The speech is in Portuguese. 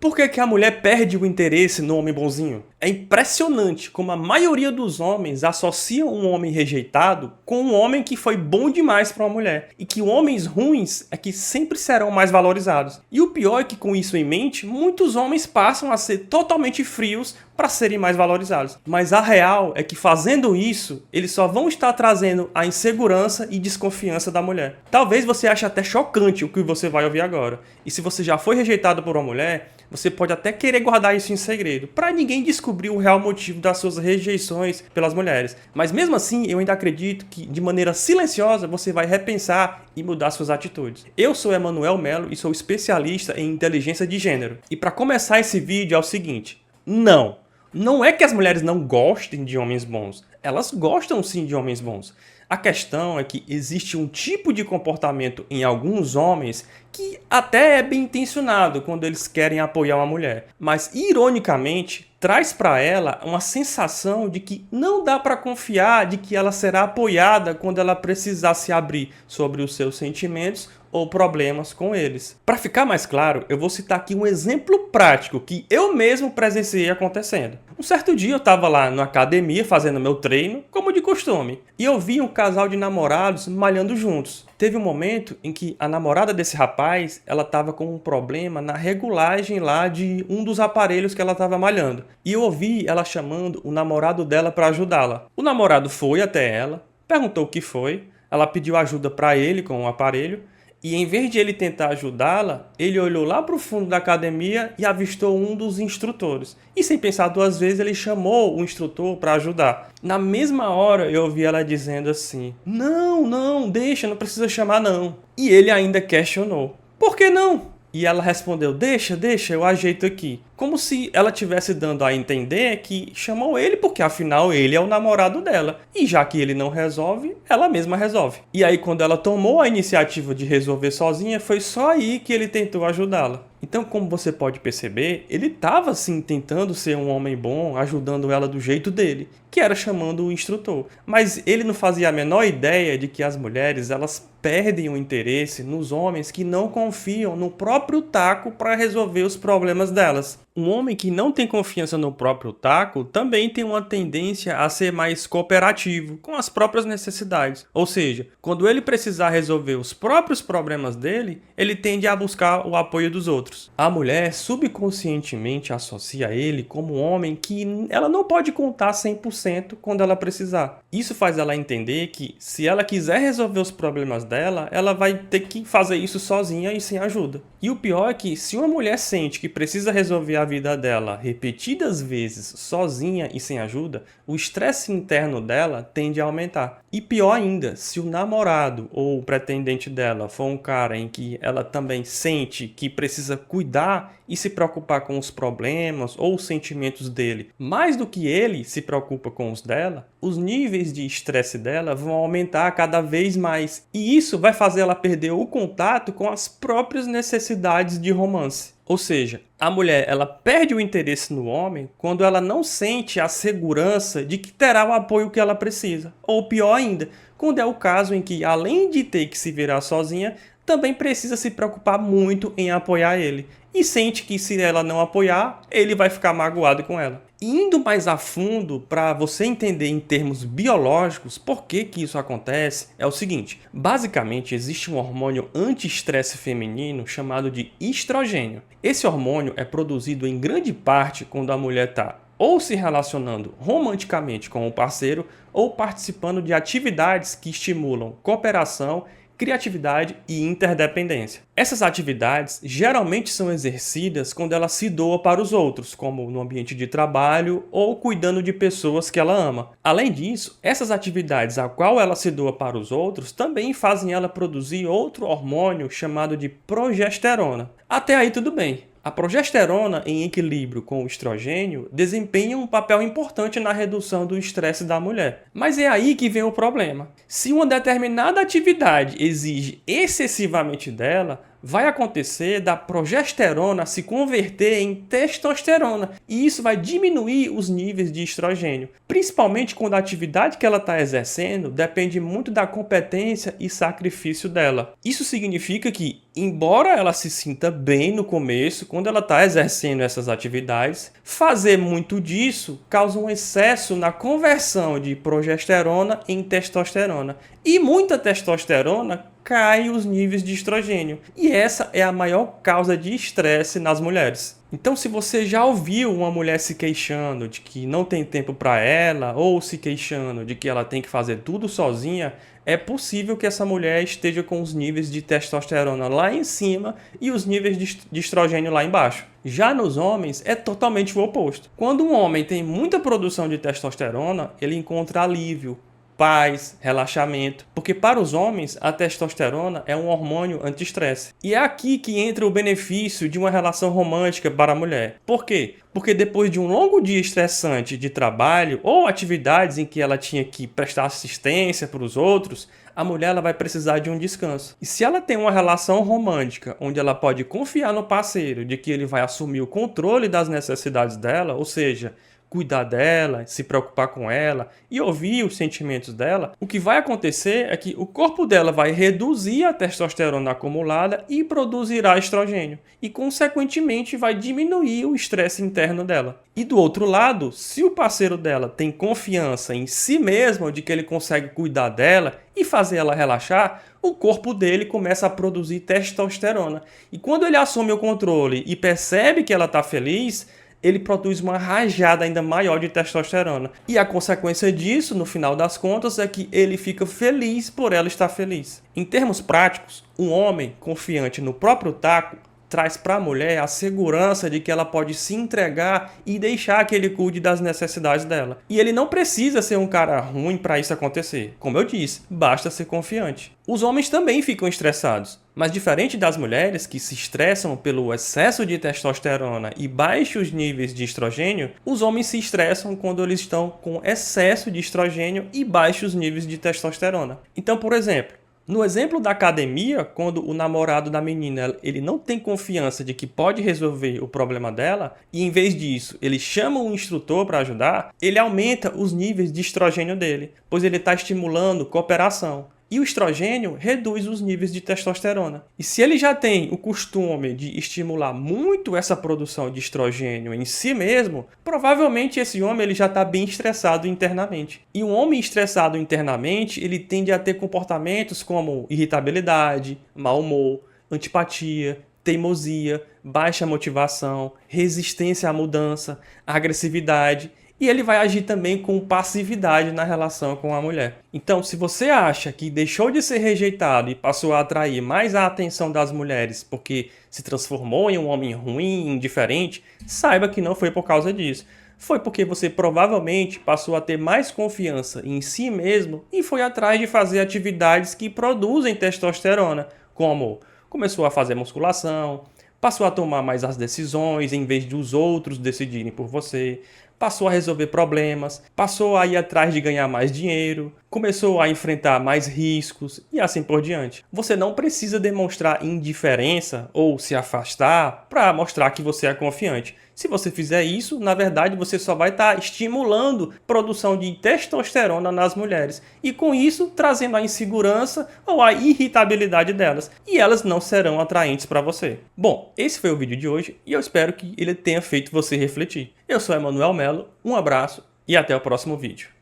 Por que que a mulher perde o interesse no homem bonzinho? É impressionante como a maioria dos homens associam um homem rejeitado com um homem que foi bom demais para uma mulher. E que homens ruins é que sempre serão mais valorizados. E o pior é que, com isso em mente, muitos homens passam a ser totalmente frios para serem mais valorizados. Mas a real é que, fazendo isso, eles só vão estar trazendo a insegurança e desconfiança da mulher. Talvez você ache até chocante o que você vai ouvir agora. E se você já foi rejeitado por uma mulher, você pode até querer guardar isso em segredo, para ninguém descobrir o real motivo das suas rejeições pelas mulheres. Mas mesmo assim, eu ainda acredito que, de maneira silenciosa, você vai repensar e mudar suas atitudes. Eu sou Emanuel Melo e sou especialista em inteligência de gênero. E para começar esse vídeo é o seguinte: não é que as mulheres não gostem de homens bons. Elas gostam sim de homens bons. A questão é que existe um tipo de comportamento em alguns homens que até é bem intencionado quando eles querem apoiar uma mulher. Mas, ironicamente, traz para ela uma sensação de que não dá para confiar de que ela será apoiada quando ela precisar se abrir sobre os seus sentimentos ou problemas com eles. Para ficar mais claro, eu vou citar aqui um exemplo prático que eu mesmo presenciei acontecendo. Um certo dia eu estava lá na academia fazendo meu treino, como de costume, e eu vi um casal de namorados malhando juntos. Teve um momento em que a namorada desse rapaz, ela estava com um problema na regulagem lá de um dos aparelhos que ela estava malhando. E eu ouvi ela chamando o namorado dela para ajudá-la. O namorado foi até ela, perguntou o que foi, ela pediu ajuda para ele com o aparelho, e em vez de ele tentar ajudá-la, ele olhou lá para o fundo da academia e avistou um dos instrutores. E sem pensar duas vezes, ele chamou o instrutor para ajudar. Na mesma hora, eu ouvi ela dizendo assim: não, deixa, não precisa chamar não. E ele ainda questionou: por que não? E ela respondeu: deixa, eu ajeito aqui. Como se ela estivesse dando a entender que chamou ele porque afinal ele é o namorado dela. E já que ele não resolve, ela mesma resolve. E aí, quando ela tomou a iniciativa de resolver sozinha, foi só aí que ele tentou ajudá-la. Então, como você pode perceber, ele estava sim tentando ser um homem bom, ajudando ela do jeito dele, que era chamando o instrutor. Mas ele não fazia a menor ideia de que as mulheres, elas perdem o interesse nos homens que não confiam no próprio taco para resolver os problemas delas. Um homem que não tem confiança no próprio taco também tem uma tendência a ser mais cooperativo com as próprias necessidades. Ou seja, quando ele precisar resolver os próprios problemas dele, ele tende a buscar o apoio dos outros. A mulher subconscientemente associa ele como um homem que ela não pode contar 100% quando ela precisar. Isso faz ela entender que, se ela quiser resolver os problemas dela, ela vai ter que fazer isso sozinha e sem ajuda. E o pior é que, se uma mulher sente que precisa resolver a vida dela repetidas vezes sozinha e sem ajuda, o estresse interno dela tende a aumentar. E pior ainda, se o namorado ou o pretendente dela for um cara em que ela também sente que precisa cuidar e se preocupar com os problemas ou os sentimentos dele, mais do que ele se preocupa com os dela, os níveis de estresse dela vão aumentar cada vez mais. E isso vai fazer ela perder o contato com as próprias necessidades de romance. Ou seja, a mulher, ela perde o interesse no homem quando ela não sente a segurança de que terá o apoio que ela precisa. Ou pior ainda, quando é o caso em que, além de ter que se virar sozinha, também precisa se preocupar muito em apoiar ele. E sente que, se ela não apoiar, ele vai ficar magoado com ela. E indo mais a fundo, para você entender em termos biológicos por que isso acontece, é o seguinte: basicamente existe um hormônio anti-estresse feminino chamado de estrogênio. Esse hormônio é produzido em grande parte quando a mulher está ou se relacionando romanticamente com o parceiro ou participando de atividades que estimulam cooperação, criatividade e interdependência. Essas atividades geralmente são exercidas quando ela se doa para os outros, como no ambiente de trabalho ou cuidando de pessoas que ela ama. Além disso, essas atividades a qual ela se doa para os outros também fazem ela produzir outro hormônio chamado de progesterona. Até aí tudo bem. A progesterona, em equilíbrio com o estrogênio, desempenha um papel importante na redução do estresse da mulher. Mas é aí que vem o problema. Se uma determinada atividade exige excessivamente dela, vai acontecer da progesterona se converter em testosterona, e isso vai diminuir os níveis de estrogênio, principalmente quando a atividade que ela está exercendo depende muito da competência e sacrifício dela. Isso significa que, embora ela se sinta bem no começo, quando ela está exercendo essas atividades, fazer muito disso causa um excesso na conversão de progesterona em testosterona. E muita testosterona cai os níveis de estrogênio. E essa é a maior causa de estresse nas mulheres. Então, se você já ouviu uma mulher se queixando de que não tem tempo para ela, ou se queixando de que ela tem que fazer tudo sozinha, é possível que essa mulher esteja com os níveis de testosterona lá em cima e os níveis de estrogênio lá embaixo. Já nos homens, é totalmente o oposto. Quando um homem tem muita produção de testosterona, ele encontra alívio, paz, relaxamento, porque para os homens a testosterona é um hormônio anti-estresse. E é aqui que entra o benefício de uma relação romântica para a mulher. Por quê? Porque depois de um longo dia estressante de trabalho ou atividades em que ela tinha que prestar assistência para os outros, a mulher ela vai precisar de um descanso. E se ela tem uma relação romântica onde ela pode confiar no parceiro de que ele vai assumir o controle das necessidades dela, ou seja, cuidar dela, se preocupar com ela e ouvir os sentimentos dela, o que vai acontecer é que o corpo dela vai reduzir a testosterona acumulada e produzirá estrogênio. E, consequentemente, vai diminuir o estresse interno dela. E do outro lado, se o parceiro dela tem confiança em si mesmo de que ele consegue cuidar dela e fazer ela relaxar, o corpo dele começa a produzir testosterona. E quando ele assume o controle e percebe que ela está feliz, ele produz uma rajada ainda maior de testosterona. E a consequência disso, no final das contas, é que ele fica feliz por ela estar feliz. Em termos práticos, um homem confiante no próprio taco traz para a mulher a segurança de que ela pode se entregar e deixar que ele cuide das necessidades dela. E ele não precisa ser um cara ruim para isso acontecer. Como eu disse, basta ser confiante. Os homens também ficam estressados, mas diferente das mulheres que se estressam pelo excesso de testosterona e baixos níveis de estrogênio, os homens se estressam quando eles estão com excesso de estrogênio e baixos níveis de testosterona. Então, por exemplo, no exemplo da academia, quando o namorado da menina ele não tem confiança de que pode resolver o problema dela, e em vez disso ele chama um instrutor para ajudar, ele aumenta os níveis de estrogênio dele, pois ele está estimulando cooperação. E o estrogênio reduz os níveis de testosterona. E se ele já tem o costume de estimular muito essa produção de estrogênio em si mesmo, provavelmente esse homem ele já está bem estressado internamente. E um homem estressado internamente, ele tende a ter comportamentos como irritabilidade, mau humor, antipatia, teimosia, baixa motivação, resistência à mudança, agressividade. E ele vai agir também com passividade na relação com a mulher. Então, se você acha que deixou de ser rejeitado e passou a atrair mais a atenção das mulheres porque se transformou em um homem ruim, indiferente, saiba que não foi por causa disso. Foi porque você provavelmente passou a ter mais confiança em si mesmo e foi atrás de fazer atividades que produzem testosterona, como começou a fazer musculação, passou a tomar mais as decisões em vez de os outros decidirem por você, passou a resolver problemas, passou a ir atrás de ganhar mais dinheiro, começou a enfrentar mais riscos e assim por diante. Você não precisa demonstrar indiferença ou se afastar para mostrar que você é confiante. Se você fizer isso, na verdade você só vai estar estimulando a produção de testosterona nas mulheres e com isso trazendo a insegurança ou a irritabilidade delas e elas não serão atraentes para você. Bom, esse foi o vídeo de hoje e eu espero que ele tenha feito você refletir. Eu sou Emanuel Melo, um abraço e até o próximo vídeo.